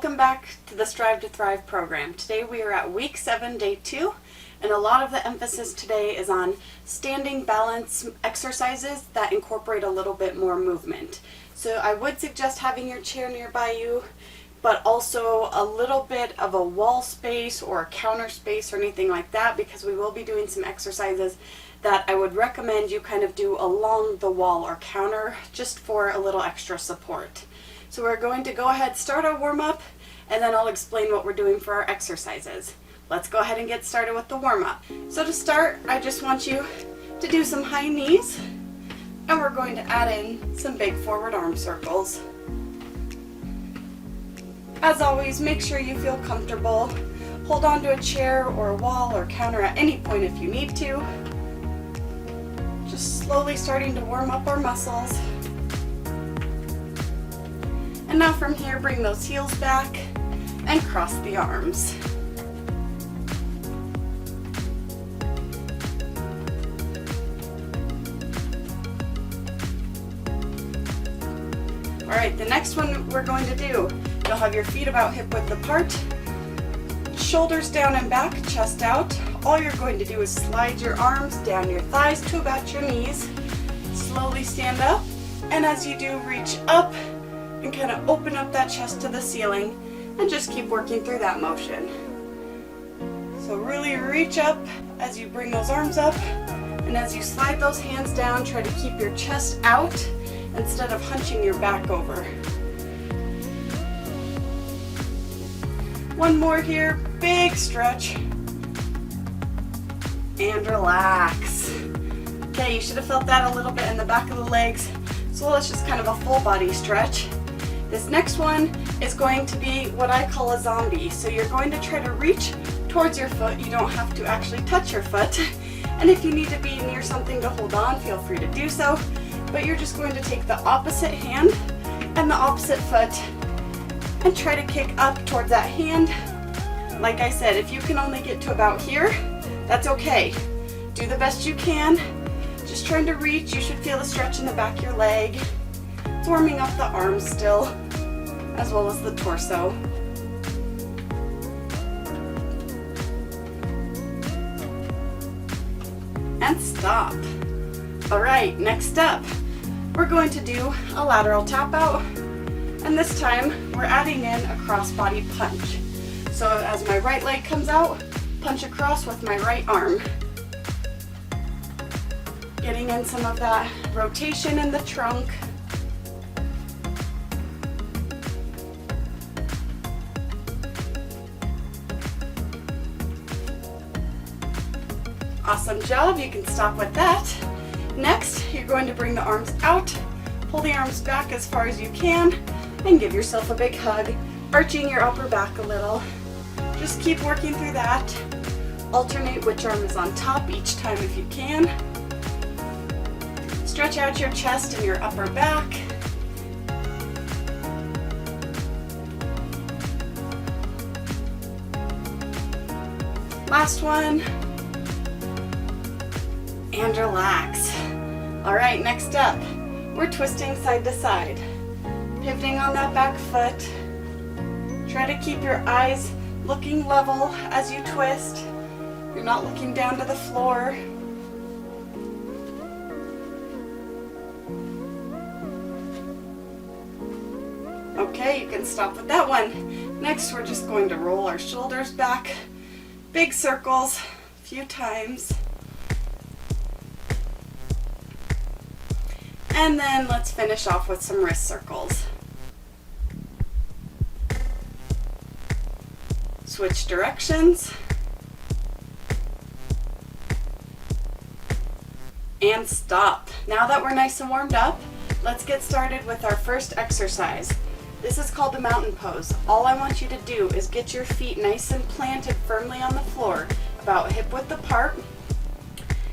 Welcome back to the Strive to Thrive program. Today we are at week 7, day 2, and a lot of the emphasis today is on standing balance exercises that incorporate a little bit more movement. So I would suggest having your chair nearby you, but also a little bit of a wall space or a counter space or anything like that, because we will be doing some exercises that I would recommend you kind of do along the wall or counter just for a little extra support. So we're going to go ahead, start our warm-up, and then I'll explain what we're doing for our exercises. Let's go ahead and get started with the warm-up. So to start, I just want you to do some high knees, and we're going to add in some big forward arm circles. As always, make sure you feel comfortable. Hold on to a chair or a wall or counter at any point if you need to. Just slowly starting to warm up our muscles. And now from here, bring those heels back and cross the arms. All right, the next one we're going to do, you'll have your feet about hip width apart, shoulders down and back, chest out. All you're going to do is slide your arms down your thighs to about your knees. Slowly stand up, and as you do, reach up and kind of open up that chest to the ceiling, and just keep working through that motion. So really reach up as you bring those arms up, and as you slide those hands down, try to keep your chest out instead of hunching your back over. One more here, big stretch, and relax. Okay, you should have felt that a little bit in the back of the legs, so it's just kind of a full body stretch. This next one is going to be what I call a zombie. So you're going to try to reach towards your foot. You don't have to actually touch your foot. And if you need to be near something to hold on, feel free to do so. But you're just going to take the opposite hand and the opposite foot and try to kick up towards that hand. Like I said, if you can only get to about here, that's okay. Do the best you can. Just trying to reach. You should feel the stretch in the back of your leg. It's warming up the arms still, as well as the torso. And stop. All right, next up, we're going to do a lateral tap out, and this time we're adding in a crossbody punch. So as my right leg comes out, punch across with my right arm. Getting in some of that rotation in the trunk. Awesome job, you can stop with that. Next, you're going to bring the arms out, pull the arms back as far as you can, and give yourself a big hug, arching your upper back a little. Just keep working through that. Alternate which arm is on top each time if you can. Stretch out your chest and your upper back. Last one. And relax. All right, next up, we're twisting side to side. Pivoting on that back foot. Try to keep your eyes looking level as you twist. You're not looking down to the floor. Okay, you can stop with that one. Next, we're just going to roll our shoulders back. Big circles, a few times. And then let's finish off with some wrist circles. Switch directions. And stop. Now that we're nice and warmed up, let's get started with our first exercise. This is called the mountain pose. All I want you to do is get your feet nice and planted firmly on the floor, about hip width apart.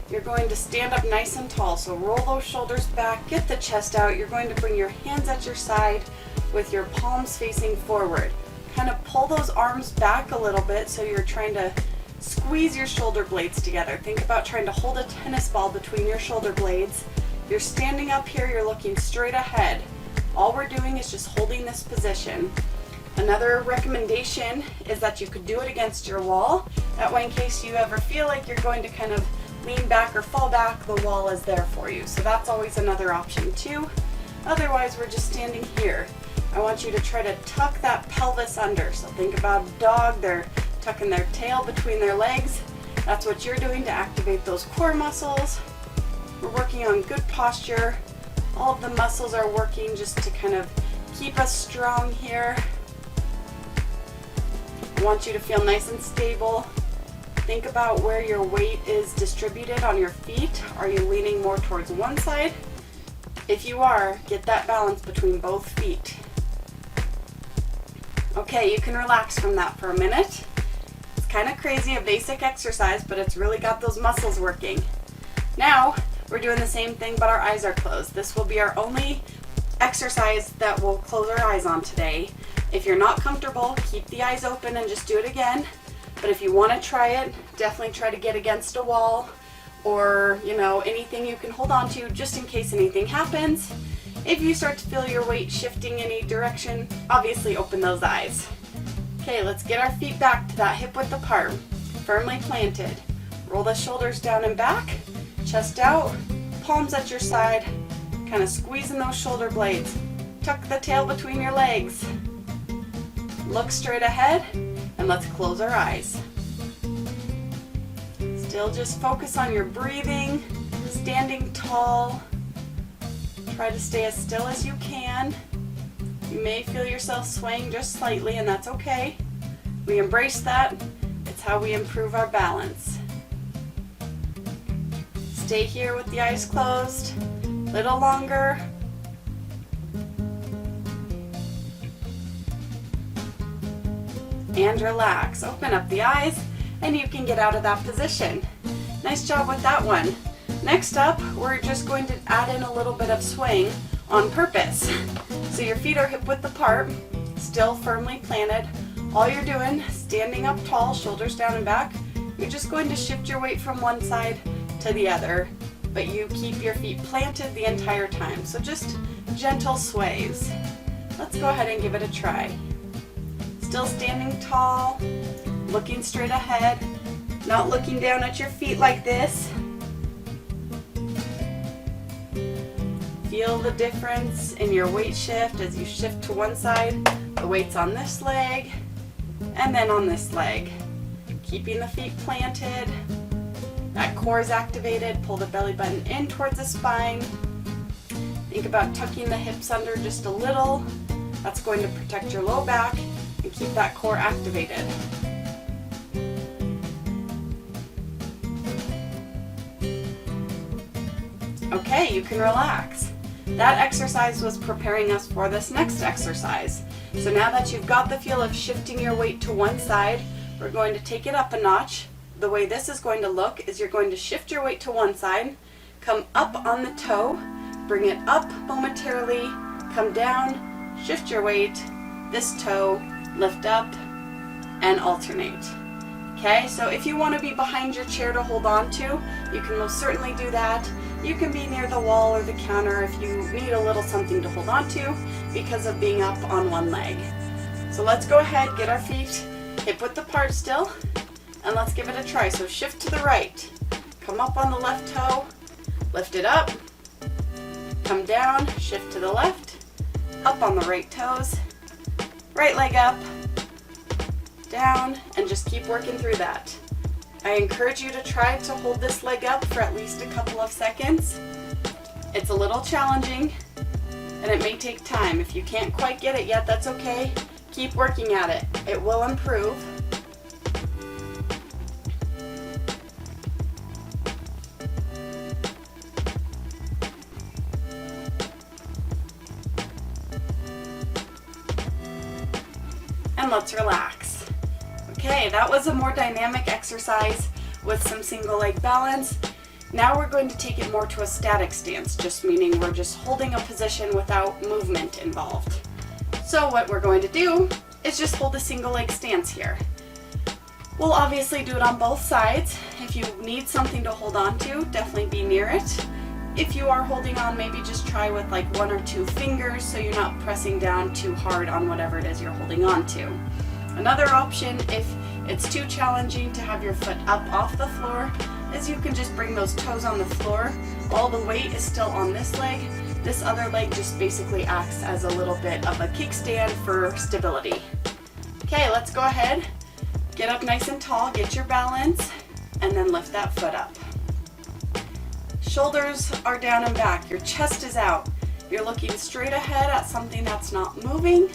You're going to stand up nice and tall, so roll those shoulders back, get the chest out. You're going to bring your hands at your side with your palms facing forward. Kind of pull those arms back a little bit so you're trying to squeeze your shoulder blades together. Think about trying to hold a tennis ball between your shoulder blades. You're standing up here, you're looking straight ahead. All we're doing is just holding this position. Another recommendation is that you could do it against your wall. That way, in case you ever feel like you're going to kind of lean back or fall back, the wall is there for you. So that's always another option too. Otherwise, we're just standing here. I want you to try to tuck that pelvis under. So think about a dog, they're tucking their tail between their legs. That's what you're doing to activate those core muscles. We're working on good posture. All of the muscles are working just to kind of keep us strong here. I want you to feel nice and stable. Think about where your weight is distributed on your feet. Are you leaning more towards one side? If you are, get that balance between both feet. Okay, you can relax from that for a minute. It's kind of crazy, a basic exercise, but it's really got those muscles working. Now, we're doing the same thing, but our eyes are closed. This will be our only exercise that we'll close our eyes on today. If you're not comfortable, keep the eyes open and just do it again. But if you want to try it, definitely try to get against a wall or, anything you can hold on to just in case anything happens. If you start to feel your weight shifting in any direction, obviously open those eyes. Okay, let's get our feet back to that hip width apart, firmly planted. Roll the shoulders down and back, chest out, palms at your side, kind of squeezing those shoulder blades. Tuck the tail between your legs. Look straight ahead, and let's close our eyes. Still just focus on your breathing, standing tall. Try to stay as still as you can. You may feel yourself swaying just slightly, and that's okay. We embrace that. It's how we improve our balance. Stay here with the eyes closed, a little longer. And relax. Open up the eyes, and you can get out of that position. Nice job with that one. Next up, we're just going to add in a little bit of swing on purpose. So your feet are hip width apart, still firmly planted. All you're doing, standing up tall, shoulders down and back, you're just going to shift your weight from one side to the other, but you keep your feet planted the entire time. So just gentle sways. Let's go ahead and give it a try. Still standing tall, looking straight ahead, not looking down at your feet like this. Feel the difference in your weight shift as you shift to one side. The weight's on this leg and then on this leg. Keeping the feet planted. That core is activated. Pull the belly button in towards the spine. Think about tucking the hips under just a little. That's going to protect your low back and keep that core activated. Okay, you can relax. That exercise was preparing us for this next exercise. So now that you've got the feel of shifting your weight to one side, we're going to take it up a notch. The way this is going to look is you're going to shift your weight to one side, come up on the toe, bring it up momentarily, come down, shift your weight, this toe, lift up, and alternate. Okay, so if you want to be behind your chair to hold on to, you can most certainly do that. You can be near the wall or the counter if you need a little something to hold on to because of being up on one leg. So let's go ahead, get our feet hip width apart still, and let's give it a try. So shift to the right, come up on the left toe, lift it up, come down, shift to the left, up on the right toes, right leg up, down, and just keep working through that. I encourage you to try to hold this leg up for at least a couple of seconds. It's a little challenging and it may take time. If you can't quite get it yet, that's okay. Keep working at it. It will improve. And let's relax. Okay, that was a more dynamic exercise with some single leg balance. Now we're going to take it more to a static stance, just meaning we're just holding a position without movement involved. So what we're going to do is just hold a single leg stance here. We'll obviously do it on both sides. If you need something to hold on to, definitely be near it. If you are holding on, maybe just try with like 1 or 2 fingers so you're not pressing down too hard on whatever it is you're holding on to. Another option, if it's too challenging to have your foot up off the floor, is you can just bring those toes on the floor. All the weight is still on this leg. This other leg just basically acts as a little bit of a kickstand for stability. Okay, let's go ahead. Get up nice and tall, get your balance, and then lift that foot up. Shoulders are down and back, your chest is out. You're looking straight ahead at something that's not moving.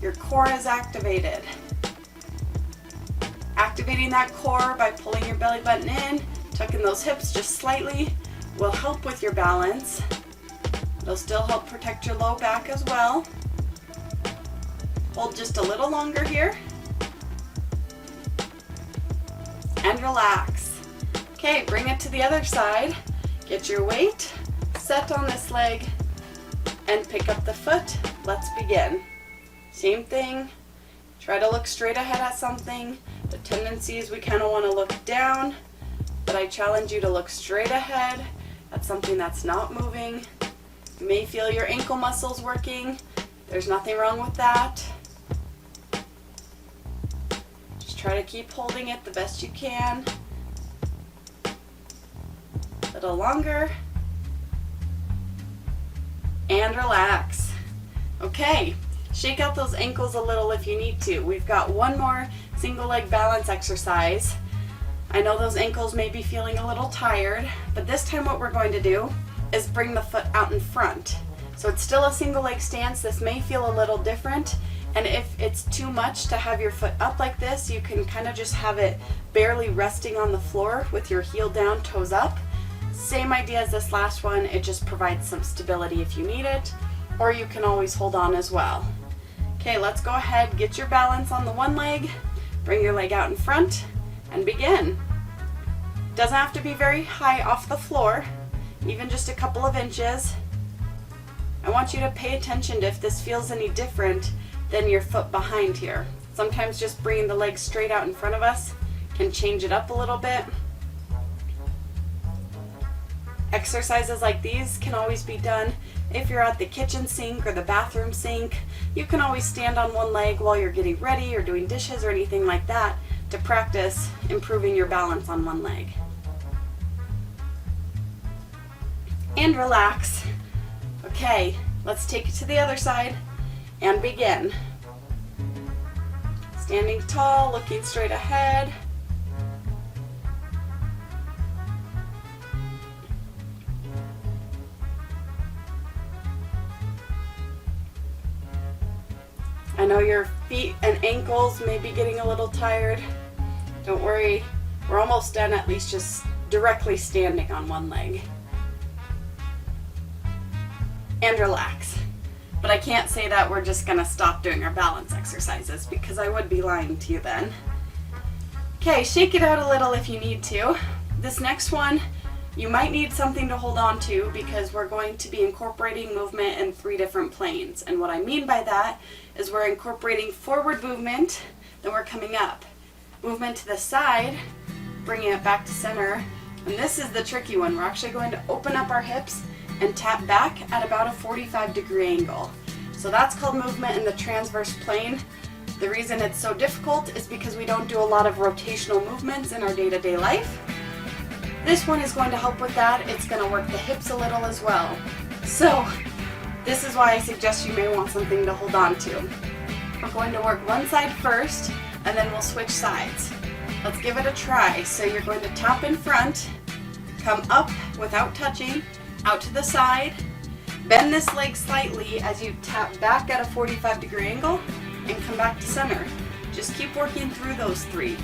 Your core is activated. Activating that core by pulling your belly button in, tucking those hips just slightly will help with your balance. It'll still help protect your low back as well. Hold just a little longer here. And relax. Okay, bring it to the other side. Get your weight, set on this leg, and pick up the foot. Let's begin. Same thing. Try to look straight ahead at something. The tendency is we kind of want to look down, but I challenge you to look straight ahead at something that's not moving. You may feel your ankle muscles working. There's nothing wrong with that. Just try to keep holding it the best you can. A little longer. And relax. Okay, shake out those ankles a little if you need to. We've got one more single leg balance exercise. I know those ankles may be feeling a little tired, but this time what we're going to do is bring the foot out in front. So it's still a single leg stance. This may feel a little different, and if it's too much to have your foot up like this, you can kind of just have it barely resting on the floor with your heel down, toes up. Same idea as this last one, it just provides some stability if you need it, or you can always hold on as well. Okay, let's go ahead, get your balance on the one leg, bring your leg out in front, and begin. Doesn't have to be very high off the floor, even just a couple of inches. I want you to pay attention to if this feels any different than your foot behind here. Sometimes just bringing the leg straight out in front of us can change it up a little bit. Exercises like these can always be done if you're at the kitchen sink or the bathroom sink. You can always stand on one leg while you're getting ready or doing dishes or anything like that to practice improving your balance on one leg. And relax. Okay, let's take it to the other side and begin. Standing tall, looking straight ahead. I know your feet and ankles may be getting a little tired. Don't worry, we're almost done, at least just directly standing on one leg. And relax. But I can't say that we're just gonna stop doing our balance exercises because I would be lying to you then. Okay, shake it out a little if you need to. This next one, you might need something to hold on to because we're going to be incorporating movement in 3 different planes. And what I mean by that is we're incorporating forward movement, then we're coming up. Movement to the side, bringing it back to center. And this is the tricky one. We're actually going to open up our hips and tap back at about a 45-degree angle. So that's called movement in the transverse plane. The reason it's so difficult is because we don't do a lot of rotational movements in our day-to-day life. This one is going to help with that. It's going to work the hips a little as well. So this is why I suggest you may want something to hold on to. We're going to work one side first, and then we'll switch sides. Let's give it a try. So you're going to tap in front, come up without touching, out to the side, bend this leg slightly as you tap back at a 45-degree angle, and come back to center. Just keep working through those 3.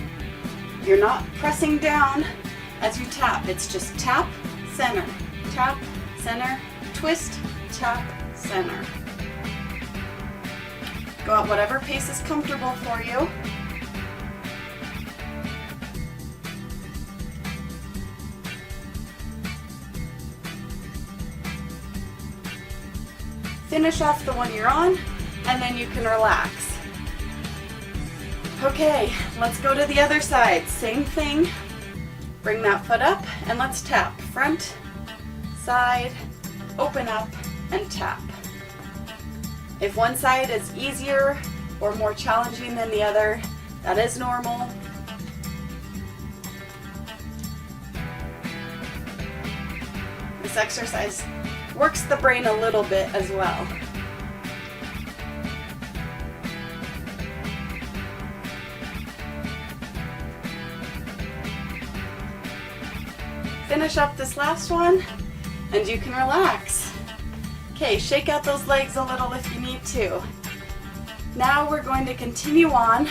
You're not pressing down as you tap. It's just tap, center, twist, tap, center. Go at whatever pace is comfortable for you. Finish off the one you're on, and then you can relax. Okay, let's go to the other side. Same thing. Bring that foot up, and let's tap front, side, open up, and tap. If one side is easier or more challenging than the other, that is normal. This exercise works the brain a little bit as well. Finish up this last one and you can relax. Okay, shake out those legs a little if you need to. Now we're going to continue on.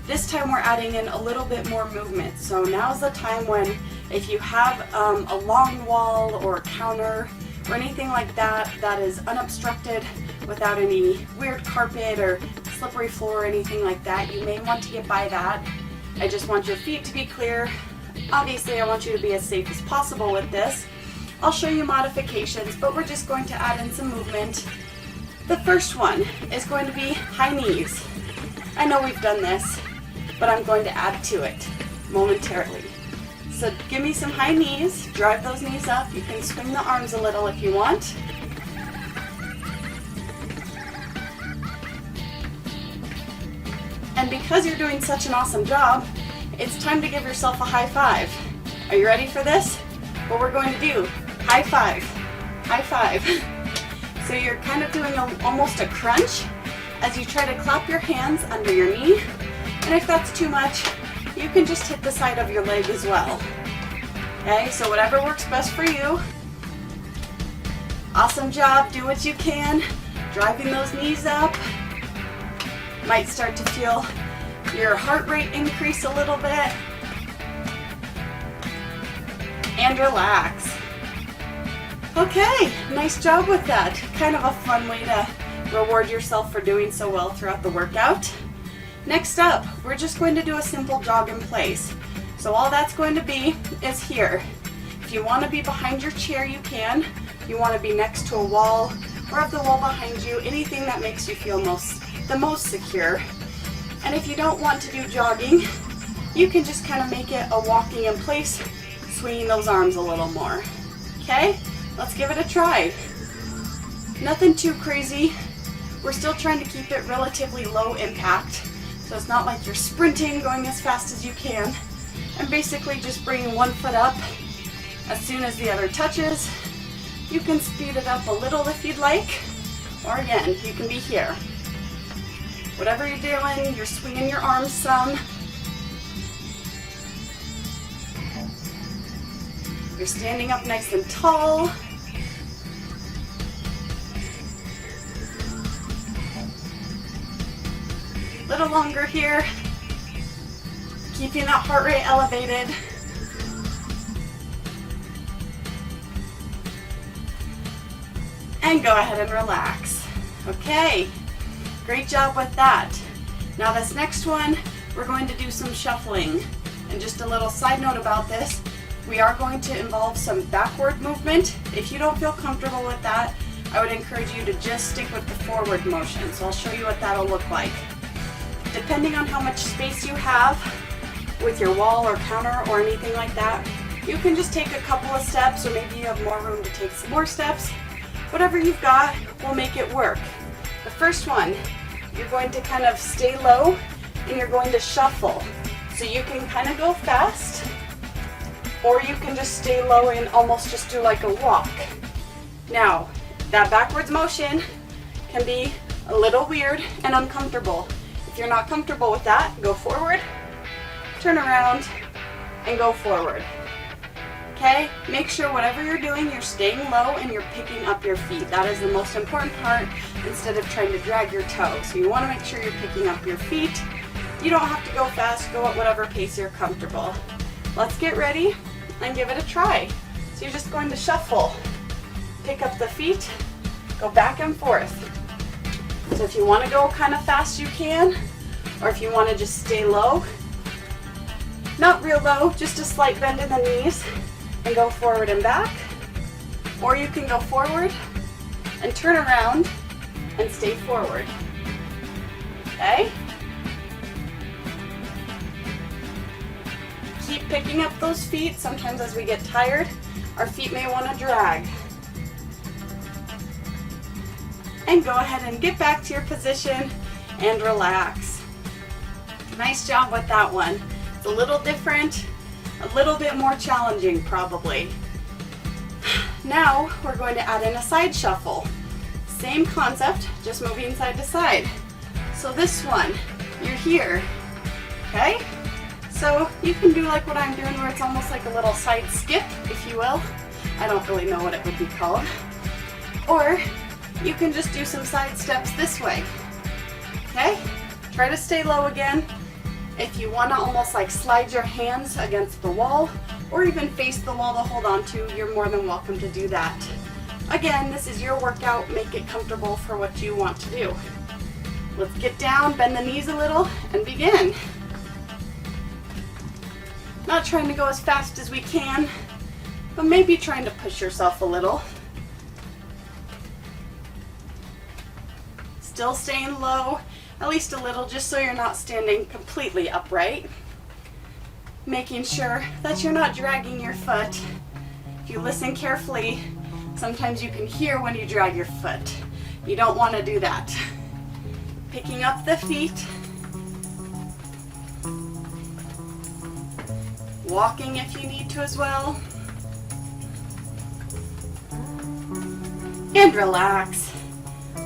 This time we're adding in a little bit more movement. So now's the time when if you have a long wall or a counter or anything like that that is unobstructed without any weird carpet or slippery floor or anything like that, you may want to get by that. I just want your feet to be clear. Obviously, I want you to be as safe as possible with this. I'll show you modifications, but we're just going to add in some movement. The first one is going to be high knees. I know we've done this, but I'm going to add to it momentarily. So give me some high knees, drive those knees up. You can swing the arms a little if you want. And because you're doing such an awesome job, it's time to give yourself a high five. Are you ready for this? What we're going to do, high five, high five. So you're kind of doing almost a crunch as you try to clap your hands under your knee. And if that's too much, you can just hit the side of your leg as well. Okay, so whatever works best for you. Awesome job, do what you can. Driving those knees up. Might start to feel your heart rate increase a little bit. And relax. Okay, nice job with that. Kind of a fun way to reward yourself for doing so well throughout the workout. Next up, we're just going to do a simple jog in place. So all that's going to be is here. If you want to be behind your chair, you can. If you want to be next to a wall or have the wall behind you, anything that makes you feel the most secure. And if you don't want to do jogging, you can just kind of make it a walking in place, swinging those arms a little more. Okay, let's give it a try. Nothing too crazy. We're still trying to keep it relatively low impact. So it's not like you're sprinting, going as fast as you can. And basically just bringing one foot up as soon as the other touches. You can speed it up a little if you'd like. Or again, you can be here. Whatever you're doing, you're swinging your arms some. You're standing up nice and tall. A little longer here. Keeping that heart rate elevated. And go ahead and relax. Okay. Great job with that. Now this next one, we're going to do some shuffling. And just a little side note about this, we are going to involve some backward movement. If you don't feel comfortable with that, I would encourage you to just stick with the forward motion. So I'll show you what that'll look like. Depending on how much space you have with your wall or counter or anything like that, you can just take a couple of steps, or maybe you have more room to take some more steps. Whatever you've got will make it work. The first one, you're going to kind of stay low and you're going to shuffle. So you can kind of go fast, or you can just stay low and almost just do like a walk. Now, that backwards motion can be a little weird and uncomfortable. If you're not comfortable with that, go forward, turn around, and go forward. Okay? Make sure whatever you're doing, you're staying low and you're picking up your feet. That is the most important part, instead of trying to drag your toes. So you want to make sure you're picking up your feet. You don't have to go fast, go at whatever pace you're comfortable. Let's get ready and give it a try. So you're just going to shuffle, pick up the feet, go back and forth. So if you want to go kind of fast, you can, or if you want to just stay low, not real low, just a slight bend in the knees, and go forward and back. Or you can go forward and turn around and stay forward. Okay? Keep picking up those feet. Sometimes as we get tired, our feet may want to drag. and go ahead and get back to your position and relax. Nice job with that one. It's a little different, a little bit more challenging probably. Now we're going to add in a side shuffle. Same concept, just moving side to side. So this one, you're here, okay? So you can do like what I'm doing where it's almost like a little side skip, if you will. I don't really know what it would be called. Or you can just do some side steps this way, okay? Try to stay low again. If you want to almost like slide your hands against the wall or even face the wall to hold on to, you're more than welcome to do that. Again, this is your workout. Make it comfortable for what you want to do. Let's get down, bend the knees a little, and begin. Not trying to go as fast as we can, but maybe trying to push yourself a little. Still staying low, at least a little, just so you're not standing completely upright. Making sure that you're not dragging your foot. If you listen carefully, sometimes you can hear when you drag your foot. You don't want to do that. Picking up the feet. Walking if you need to as well. And relax.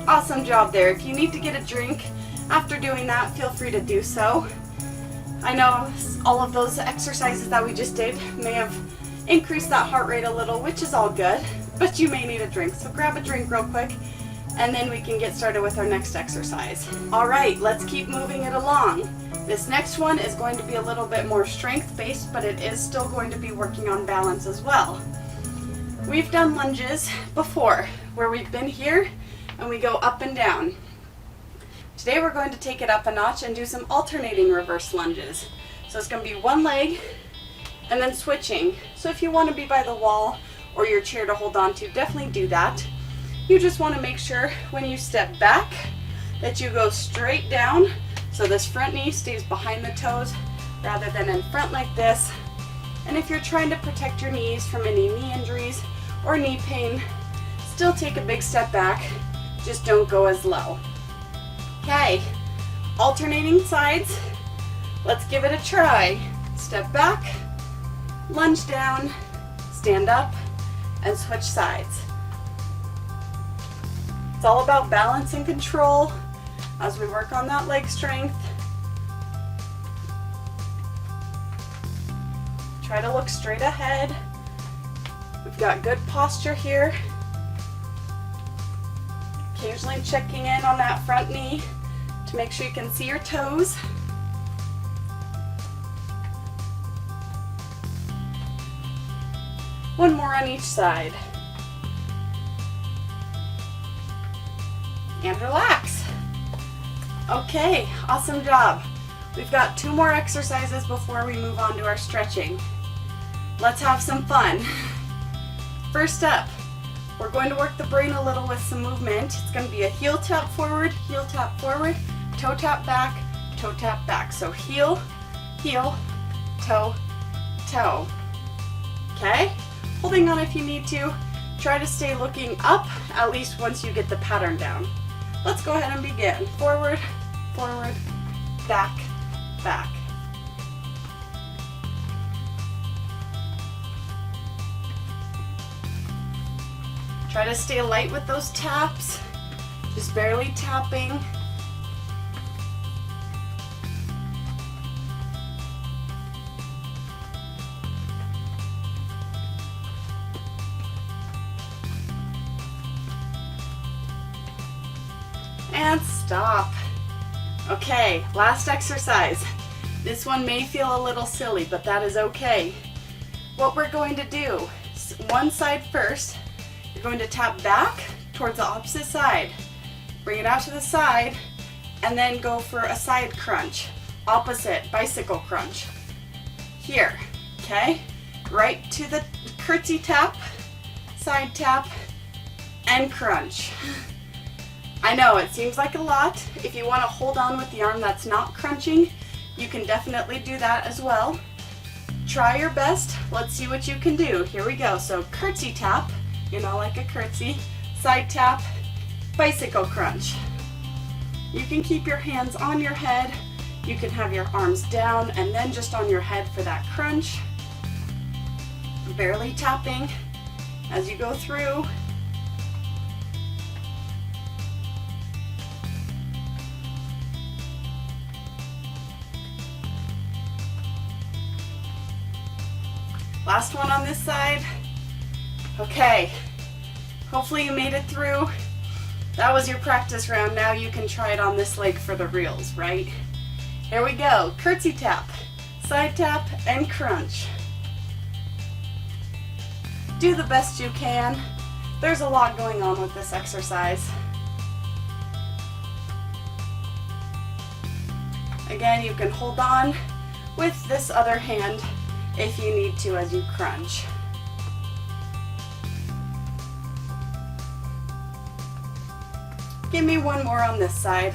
Awesome job there. If you need to get a drink after doing that, feel free to do so. I know all of those exercises that we just did may have increased that heart rate a little, which is all good, but you may need a drink. So grab a drink real quick and then we can get started with our next exercise. All right, let's keep moving it along. This next one is going to be a little bit more strength-based, but it is still going to be working on balance as well. We've done lunges before where we've been here and we go up and down. Today we're going to take it up a notch and do some alternating reverse lunges. So it's going to be one leg and then switching. So if you want to be by the wall or your chair to hold on to, definitely do that. You just want to make sure when you step back that you go straight down so this front knee stays behind the toes rather than in front like this. And if you're trying to protect your knees from any knee injuries or knee pain, still take a big step back, just don't go as low. Okay, alternating sides. Let's give it a try. Step back, lunge down, stand up, and switch sides. It's all about balance and control as we work on that leg strength. Try to look straight ahead. We've got good posture here. Occasionally checking in on that front knee to make sure you can see your toes. One more on each side. And relax. Okay, awesome job. We've got 2 more exercises before we move on to our stretching. Let's have some fun. First up, we're going to work the brain a little with some movement. It's going to be a heel tap forward, toe tap back. So heel, heel, toe, toe. Okay? Holding on if you need to. Try to stay looking up, at least once you get the pattern down. Let's go ahead and begin. Forward, forward, back, back. Try to stay light with those taps, just barely tapping. And stop. Okay, last exercise. This one may feel a little silly, but that is okay. What we're going to do, one side first. You're going to tap back towards the opposite side. Bring it out to the side, and then go for a side crunch. Opposite, bicycle crunch. Here, okay? Right to the curtsy tap, side tap, and crunch. I know it seems like a lot. If you want to hold on with the arm that's not crunching, you can definitely do that as well. Try your best. Let's see what you can do. Here we go. So curtsy tap, like a curtsy, side tap, Bicycle crunch. You can keep your hands on your head. You can have your arms down and then just on your head for that crunch. Barely tapping as you go through. Last one on this side. Okay, hopefully you made it through. That was your practice round. Now you can try it on this leg for the reals, right? Here we go. Curtsy tap, side tap, and crunch. Do the best you can. There's a lot going on with this exercise. Again, you can hold on with this other hand if you need to as you crunch. Give me one more on this side.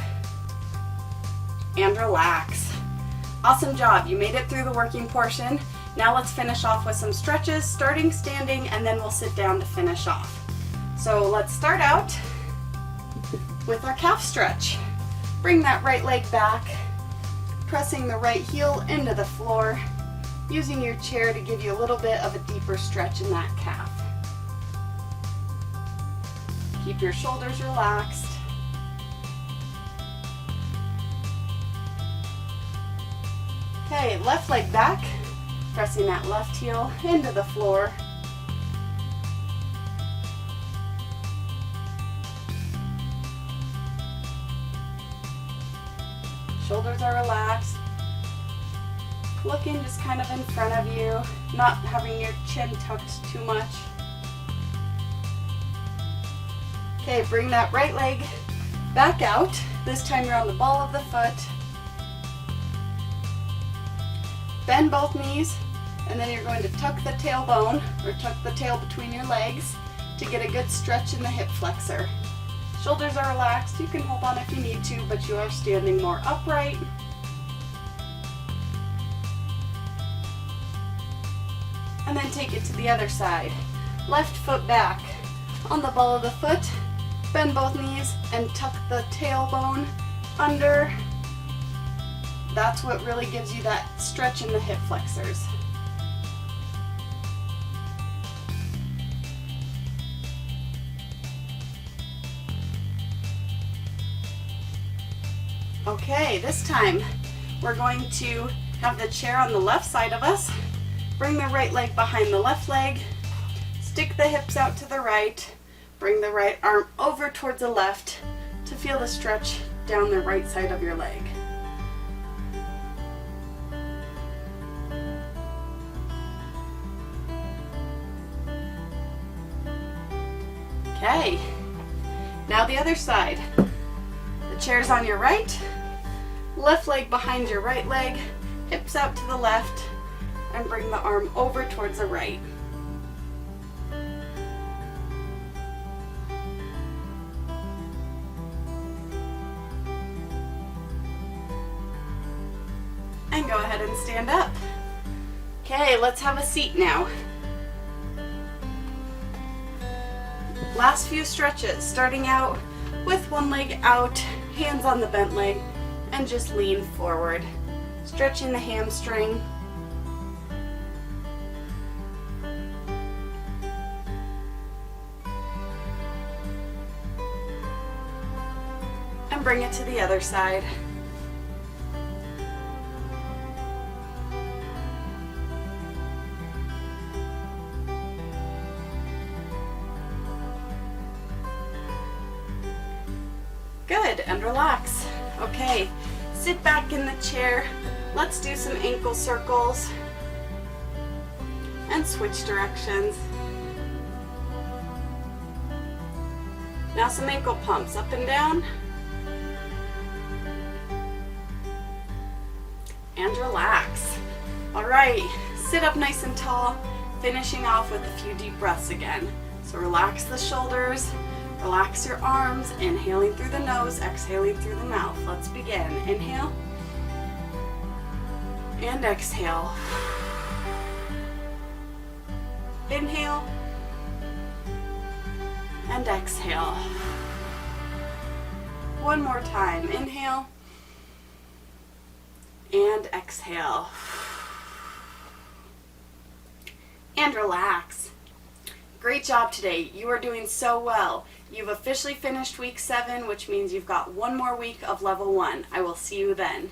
And relax. Awesome job. You made it through the working portion. Now let's finish off with some stretches, starting standing, and then we'll sit down to finish off. So let's start out with our calf stretch. Bring that right leg back, pressing the right heel into the floor, using your chair to give you a little bit of a deeper stretch in that calf. Keep your shoulders relaxed. Okay, left leg back, pressing that left heel into the floor. Shoulders are relaxed. Looking just kind of in front of you, not having your chin tucked too much. Okay, bring that right leg back out. This time you're on the ball of the foot. Bend both knees, and then you're going to tuck the tailbone, or tuck the tail between your legs to get a good stretch in the hip flexor. Shoulders are relaxed. You can hold on if you need to, but you are standing more upright. And then take it to the other side. Left foot back on the ball of the foot, bend both knees and tuck the tailbone under. That's what really gives you that stretch in the hip flexors. Okay, this time we're going to have the chair on the left side of us. Bring the right leg behind the left leg, stick the hips out to the right, bring the right arm over towards the left to feel the stretch down the right side of your leg. Okay, now the other side. The chair's on your right, left leg behind your right leg, hips out to the left, and bring the arm over towards the right. And go ahead and stand up. Okay, let's have a seat now. Last few stretches, starting out with one leg out, hands on the bent leg, and just lean forward, stretching the hamstring. And bring it to the other side. Good, and relax. Okay, sit back in the chair. Let's do some ankle circles and switch directions. Now some ankle pumps up and down. And relax. All right, sit up nice and tall, finishing off with a few deep breaths again. So relax the shoulders, relax your arms, inhaling through the nose, exhaling through the mouth. Let's begin. Inhale and exhale. Inhale and exhale. One more time. Inhale and exhale. And relax. Great job today. You are doing so well. You've officially finished week 7, which means you've got one more week of level 1. I will see you then.